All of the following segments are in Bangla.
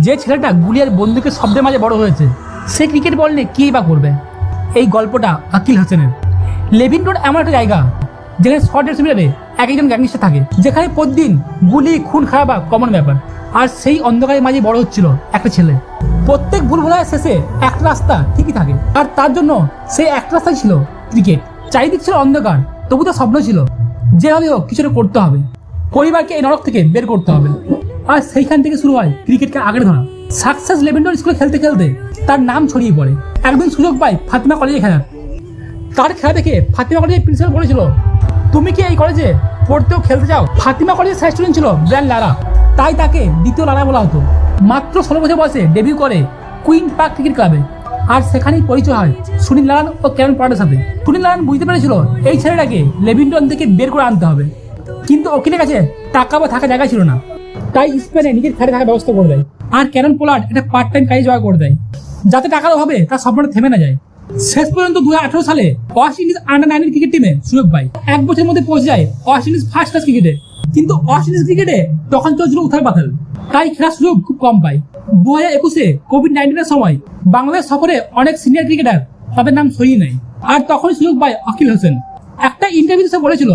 যে ছেলেটা গুলি আর বন্দুকের শব্দের মাঝে বড় হয়েছে সে ক্রিকেট বল নিয়ে কী বা করবে। এই গল্পটা আকিল হোসেনের। লেভিন রোড এমন একটা জায়গা যেখানে শর্টের সুবিধাতে এক একজন গ্যাংস্টার থাকে, যেখানে প্রতিদিন গুলি খুন খারাপ কমন ব্যাপার। আর সেই অন্ধকারের মাঝে বড় হচ্ছিল একটা ছেলে। প্রত্যেক ভুল ভোলার শেষে একটা রাস্তা ঠিকই থাকে, আর তার জন্য সেই একটা রাস্তাই ছিল ক্রিকেট। চারিদিক ছিল অন্ধকার, তবু তো স্বপ্ন ছিল যেভাবে হোক কিছুটা করতে হবে, পরিবারকে এই নরক থেকে বের করতে হবে। আর সেইখান থেকে শুরু হয় ক্রিকেটকে আগড়ে ধরা। সাকসেস লেভেন্ডর স্কুলে খেলতে খেলতে তার নাম ছড়িয়ে পড়ে। একদিন সুযোগ পায় ফাতিমা কলেজে খেলার। তার খেলা দেখে ফাতিমা কলেজের প্রিন্সিপাল বলেছিল, তুমি কি এই কলেজে পড়তেও খেলতে চাও? ফাতিমা কলেজের সাইড স্টুডেন্ট ছিল ব্র্যান্ড লারা, তাই তাকে দ্বিতীয় লারা বলা হতো। মাত্র 16 বছর বয়সে ডেবিউ করে কুইন পার্ক ক্রিকেট ক্লাবে। আর সেখানেই পরিচয় হয় সুনীল নারায়ণ ও ক্যারন পরাটের সাথে। সুনীল নারায়ণ বুঝতে পেরেছিল এই ছেলেটাকে লেভিনটন থেকে বের করে আনতে হবে, কিন্তু ওকিলের কাছে টাকা বা থাকা জায়গা ছিল না। তাই স্পেনে নিজের ফ্ল্যাটে থাকার ব্যবস্থা করে দেয়, আর ক্যারন পোলার্ড একটা পার্ট টাইম কাজে জোগাড় করে দেয়, যাতে টাকার অভাবে তার স্বপ্নটা থেমে না যায়। শেষ পর্যন্ত 2018 সালে ওয়েস্ট ইন্ডিজ আন্ডার-19 ক্রিকেট টিমে সুযোগ পায়। এক বছরের মধ্যে পৌঁছে যায় ওয়েস্ট ইন্ডিজ ফার্স্ট ক্লাস ক্রিকেটে। কিন্তু ওয়েস্ট ইন্ডিজ ক্রিকেটে তখন চলছিল উথাল পাথাল, তাই খেলার সুযোগ খুব কম পায়। 2021-এ কোভিড-19 সময় বাংলাদেশ সফরে অনেক সিনিয়র ক্রিকেটার তাদের নাম সরিয়ে নেয়, আর তখন সুযোগ পায় আকিল হোসেন। একটা ইন্টারভিউতে সে বলেছিল,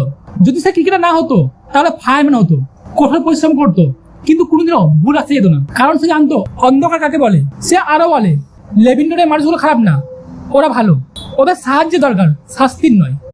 যদি সে ক্রিকেটার না হতো তাহলে ফায়ারম্যান হতো, কঠোর পরিশ্রম করতো, কিন্তু কোনোদিনও ভুল আসতে যেত না, কারণ সে জানতো অন্ধকার কাকে বলে। সে আরো বলে, লেভিনটনের মানুষগুলো খারাপ না, ওরা ভালো, ওদের সাহায্য দরকার, শাস্তির নয়।